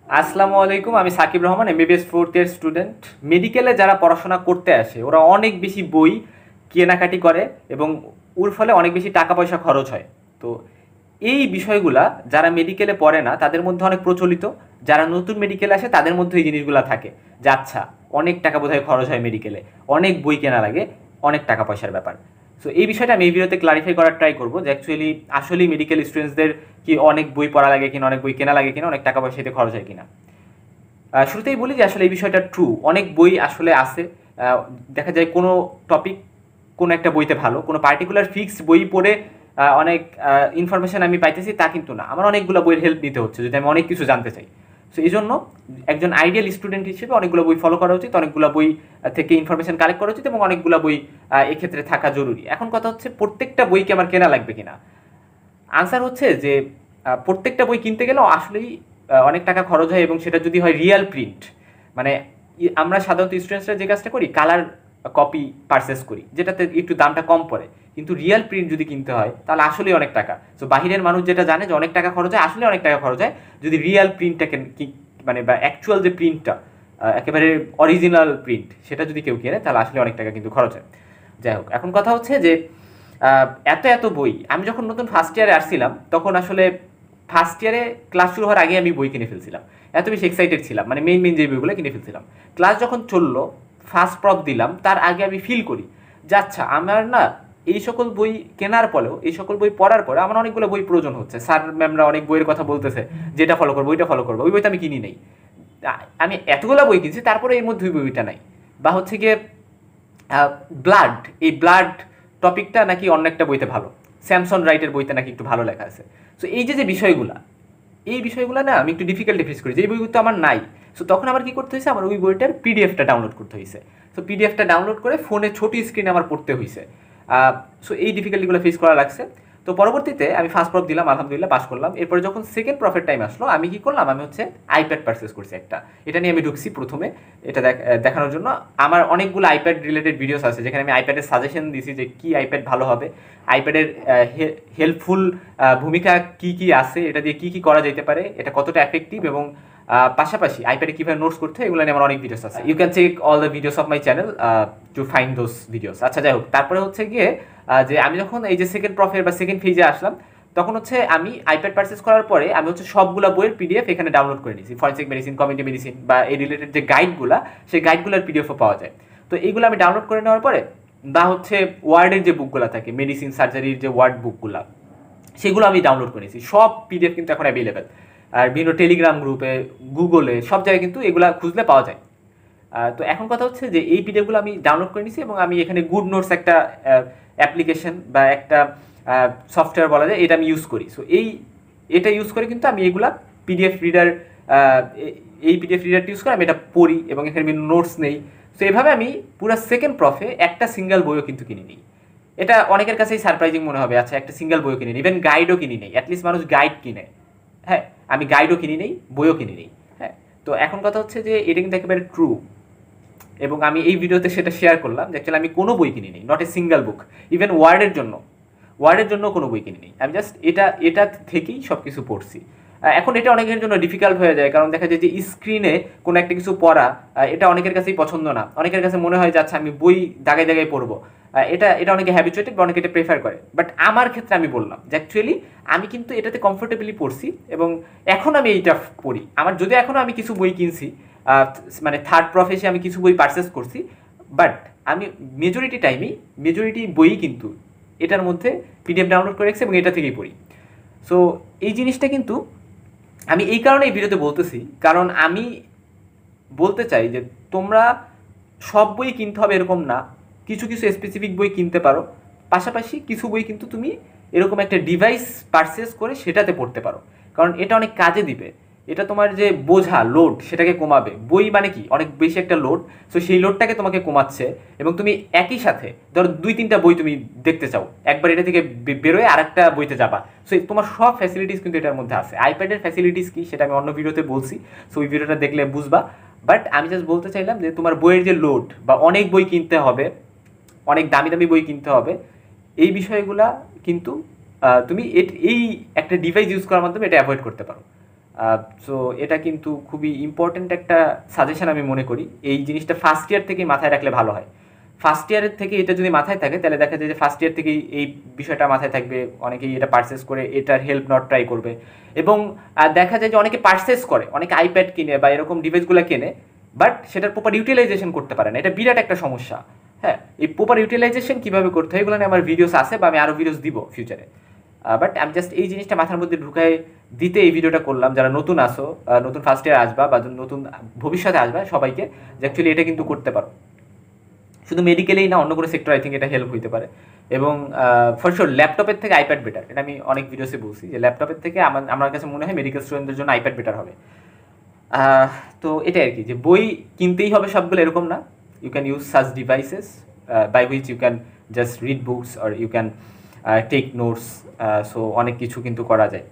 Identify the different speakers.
Speaker 1: আসসালামু আলাইকুম, আমি Sakib Rahman, MBBS fourth year student. মেডিকেলে যারা পড়াশোনা করতে আসে ওরা অনেক বেশি বই কেনাকাটি করে এবং ওর ফলে অনেক বেশি টাকা পয়সা খরচ হয়। তো এই বিষয়গুলা যারা মেডিকেলে পড়ে না তাদের মধ্যে অনেক প্রচলিত, যারা নতুন মেডিকেলে আসে তাদের মধ্যে এই জিনিসগুলো থাকে যে আচ্ছা অনেক টাকা বোধহয় খরচ হয় মেডিকেলে, অনেক বই কেনা লাগে, অনেক টাকা পয়সার ব্যাপার। সো এই বিষয়টা আমি এই ভিডিওতে ক্লারিফাই করার ট্রাই করবো যে অ্যাকচুয়ালি আসলেই মেডিকেল স্টুডেন্টসদের কি অনেক বই পড়া লাগে কিনা, অনেক বই কেনা লাগে কিনা, অনেক টাকা পয়সা এতে খরচ হয় কিনা। শুরুতেই বলি যে আসলে এই বিষয়টা ট্রু, অনেক বই আসলে আছে। দেখা যায় কোনো টপিক কোনো একটা বইতে ভালো, কোনো পার্টিকুলার ফিক্সড বই পড়ে অনেক ইনফরমেশন আমি পাইতেছি তা কিন্তু না, আমার অনেকগুলো বইয়ের হেল্প নিতে হচ্ছে যদি আমি অনেক কিছু জানতে চাই। সো এই জন্য একজন আইডিয়াল স্টুডেন্ট হিসেবে অনেকগুলো বই ফলো করা উচিত, অনেকগুলো বই থেকে ইনফরমেশন কালেক্ট করা উচিত এবং অনেকগুলো বই এক্ষেত্রে থাকা জরুরি। এখন কথা হচ্ছে প্রত্যেকটা বইকে আমার কেনা লাগবে কিনা। আনসার হচ্ছে যে প্রত্যেকটা বই কিনতে গেলেও আসলেই অনেক টাকা খরচ হয় এবং সেটা যদি হয় রিয়েল প্রিন্ট, মানে আমরা সাধারণত স্টুডেন্টসরা যে কাজটা করি কালার কপি পারচেস করি যেটাতে একটু দামটা কম পড়ে, কিন্তু রিয়েল প্রিন্ট যদি কিনতে হয় তাহলে আসলেই অনেক টাকা। তো বাহিরের মানুষ যেটা জানে যে অনেক টাকা খরচ হয়, আসলে অনেক টাকা খরচ হয় যদি রিয়েল প্রিন্টটাকে মানে বা অ্যাকচুয়াল যে প্রিন্টটা একেবারে অরিজিনাল প্রিন্ট সেটা যদি কেউ কেনে তাহলে আসলে অনেক টাকা কিন্তু খরচ হয়। যাই হোক, এখন কথা হচ্ছে যে এত এত বই, আমি যখন নতুন ফার্স্ট ইয়ারে আসছিলাম তখন আসলে ফার্স্ট ইয়ারে ক্লাস শুরু হওয়ার আগে আমি বই কিনে ফেলছিলাম, এত বেশি এক্সাইটেড ছিলাম, মানে মেইন মেইন যে বইগুলো কিনে ফেলছিলাম। ক্লাস যখন চললো, ফার্স্ট প্রপ দিলাম, তার আগে আমি ফিল করি যে আচ্ছা আমার না এই সকল বই কেনার পরেও, এই সকল বই পড়ার পরে আমার অনেকগুলো বই প্রয়োজন হচ্ছে, স্যার ম্যামরা অনেক বইয়ের কথা বলতেছে, যেটা ফলো করবো ওইটা ফলো করবো, ওই বইটা আমি কিনি নেই। আমি এতগুলো বই কিনছি তারপরে এর মধ্যে ওই বইটা নাই। বা হচ্ছে গিয়ে ব্লাড, এই ব্লাড টপিকটা নাকি অন্য একটা বইতে ভালো, স্যামসন রাইটের বইতে নাকি একটু ভালো লেখা আছে। সো এই যে যে বিষয়গুলা, এই বিষয়গুলো না আমি একটু ডিফিকাল্টি ফেস করি, যে এই বইগুলো তো আমার নাই। সো তখন আমার কি করতে হয়েছে, আমার ওই বইটার পিডিএফটা ডাউনলোড করতে হয়েছে। সো পিডিএফটা ডাউনলোড করে ফোনে ছোট স্ক্রিনে আমার পড়তে হয়েছে। সো এই ডিফিকাল্টিগুলো ফেস করা লাগছে। তো পরবর্তীতে আমি ফার্স্ট প্রফ দিলাম, আলহামদুলিল্লাহ পাস করলাম। এরপরে যখন সেকেন্ড প্রফের টাইম আসলো আমি কি করলাম, আমি হচ্ছে আইপ্যাড পারচেস করছি একটা। এটা নিয়ে আমি ঢুকছি প্রথমে, এটা দেখানোর জন্য। আমার অনেকগুলো আইপ্যাড রিলেটেড ভিডিওস আছে যেখানে আমি আইপ্যাডের সাজেশন দিছি যে কি আইপ্যাড ভালো হবে, আইপ্যাডের হেল্পফুল ভূমিকা কি কি আছে, এটা দিয়ে কি কি করা যেতে পারে, এটা কতটা এফেক্টিভ, এবং পাশাপাশি আইপ্যাডে কীভাবে নোটস করতে হয় এগুলো নিয়ে আমার অনেক ভিডিওস আছে। You can check all the videos of my channel to find those videos. আচ্ছা যাই হোক, তারপরে হচ্ছে গিয়ে যে আমি যখন এই যে সেকেন্ড প্রফের বা সেকেন্ড ফেজে আসলাম তখন হচ্ছে আমি আইপ্যাড পারচেস করার পরে আমি হচ্ছে সবগুলো বইয়ের পিডিএফ এখানে ডাউনলোড করে নিয়েছি। ফরেন্সিক মেডিসিন, কমিউনিটি মেডিসিন বা এই রিলেটেড যে গাইডগুলো, সেই গাইডগুলোর পিডিএফও পাওয়া যায়। তো এইগুলো আমি ডাউনলোড করে নেওয়ার পরে বা হচ্ছে ওয়ার্ডের যে বুকগুলো থাকে, মেডিসিন সার্জারির যে ওয়ার্ড বুকগুলো, সেগুলো আমি ডাউনলোড করেছি। সব পিডিএফ কিন্তু এখন অ্যাভেলেবেল, আর বিভিন্ন টেলিগ্রাম গ্রুপে, গুগলে, সব জায়গায় কিন্তু এগুলা খুঁজলে পাওয়া যায়। তো এখন কথা হচ্ছে যে এই পিডিএফগুলো আমি ডাউনলোড করে নিয়েছি এবং আমি এখানে গুড নোটস একটা অ্যাপ্লিকেশন বা একটা সফটওয়্যার বলা যায়, এটা আমি ইউজ করি। সো এটা ইউজ করে কিন্তু আমি এগুলা পিডিএফ রিডার, এই পিডিএফ রিডারটা ইউজ করে আমি এটা পড়ি এবং এখানে আমি নোটস নেই। সো এভাবে আমি পুরো সেকেন্ড প্রফে একটা সিঙ্গেল বইও কিন্তু কিনে নিই। এটা অনেকের কাছেই সারপ্রাইজিং মনে হবে, আচ্ছা একটা সিঙ্গেল বইও কিনে নিই, ইভেন গাইডও কিনি নেই। অ্যাটলিস্ট মানুষ গাইড কিনে, হ্যাঁ আমি গাইডও কিনি নেই, বইও কিনি নেই। হ্যাঁ, তো এখন কথা হচ্ছে যে এটা কিন্তু একেবারে ট্রু, এবং আমি এই ভিডিওতে সেটা শেয়ার করলাম যে অ্যাকচুয়ালি আমি কোনো বই কিনি নিই, not a single book. Even ওয়ার্ডের জন্য কোনো বই কিনি নিই, আমি জাস্ট এটা থেকেই সব কিছু পড়ছি। এখন এটা অনেকের জন্য ডিফিকাল্ট হয়ে যায়, কারণ দেখা যায় যে স্ক্রিনে কোনো একটা কিছু পড়া এটা অনেকের কাছেই পছন্দ না, অনেকের কাছে মনে হয় যে আচ্ছা আমি বই দাগায় দাগায় পড়বো। এটা অনেকে হ্যাবিচুয়েটেড বা অনেকে এটা প্রেফার করে, বাট আমার ক্ষেত্রে আমি বললাম যে অ্যাকচুয়ালি আমি কিন্তু এটাতে কমফোর্টেবলি পড়ছি এবং এখন আমি এইটা পড়ি। আমার যদি এখনও আমি কিছু বই কিনছি, মানে থার্ড প্রফেসে আমি কিছু বই পারচেস করছি, বাট আমি মেজরিটি বইই কিন্তু এটার মধ্যে পিডিএফ ডাউনলোড করে রেখেছি এবং এটা থেকেই পড়ি। সো এই জিনিসটা কিন্তু আমি এই কারণে এই ভিডিওতে বলতেছি, কারণ আমি বলতে চাই যে তোমরা সব বই কিনতে হবে এরকম না, কিছু কিছু স্পেসিফিক বই কিনতে পারো। পাশাপাশি কিছু বই কিন্তু তুমি এরকম একটা ডিভাইস পারচেস করে সেটাতে পড়তে পারো, কারণ এটা অনেক কাজে দিবে। এটা তোমার যে বোঝা লোড সেটাকে কমাবে। বই মানে কি অনেক বেশি একটা লোড, সো সেই লোডটাকে তোমাকে কমাচ্ছে এবং তুমি একই সাথে ধরো 2-3টা বই তুমি দেখতে চাও, একবার এটা থেকে বেরোয় আরেকটা বইতে যাবা। সো তোমার সব ফ্যাসিলিটিস কিন্তু এটার মধ্যে আছে। আইপ্যাডের ফ্যাসিলিটিস কি সেটা আমি অন্য ভিডিওতে বলছি, সো ওই ভিডিওটা দেখলে বুঝবা। বাট আমি জাস্ট বলতে চাইলাম যে তোমার বইয়ের যে লোড বা অনেক বই কিনতে হবে, অনেক দামি দামি বই কিনতে হবে, এই বিষয়গুলা কিন্তু তুমি এই একটা ডিভাইস ইউজ করার মাধ্যমে এটা অ্যাভয়েড করতে পারো। সো এটা কিন্তু খুবই ইম্পর্ট্যান্ট একটা সাজেশন আমি মনে করি। এই জিনিসটা ফার্স্ট ইয়ার থেকেই মাথায় রাখলে ভালো হয়। ফার্স্ট ইয়ারের থেকে এটা যদি মাথায় থাকে তাহলে দেখা যায় যে ফার্স্ট ইয়ার থেকেই এই বিষয়টা মাথায় থাকবে, অনেকেই এটা পারচেস করে এটার হেল্প নট ট্রাই করবে। এবং দেখা যায় যে অনেকে পারচেস করে, অনেকে আইপ্যাড কিনে বা এরকম ডিভাইসগুলো কেনে, বাট সেটার প্রপার ইউটিলাইজেশন করতে পারে না। এটা বিরাট একটা সমস্যা। হ্যাঁ, এই প্রপার ইউটিলাইজেশন কীভাবে করতে হয় এগুলো নিয়ে আমার ভিডিওস আছে বা আমি আরও ভিডিওস দিব ফিউচারে। বাট আমি জাস্ট এই জিনিসটা মাথার মধ্যে ঢুকাই দিতে এই ভিডিওটা করলাম। যারা নতুন আসো, নতুন ফার্স্ট ইয়ার আসবা বা নতুন ভবিষ্যতে আসবা, সবাইকে যে অ্যাকচুয়ালি এটা কিন্তু করতে পারো। শুধু মেডিকেলেই না, অন্য কোনো সেক্টর আই থিঙ্ক এটা হেল্প হইতে পারে। এবং ফর শিওর ল্যাপটপের থেকে আইপ্যাড বেটার, এটা আমি অনেক ভিডিওসে বলছি যে ল্যাপটপের থেকে আমার কাছে মনে হয় মেডিকেল স্টুডেন্টদের জন্য আইপ্যাড বেটার হবে। তো এটাই আর কি, যে বই কিনতেই হবে সবগুলো এরকম না। You can use such devices by which you can just read books or you can take notes. So অনেক কিছু কিন্তু করা যায়।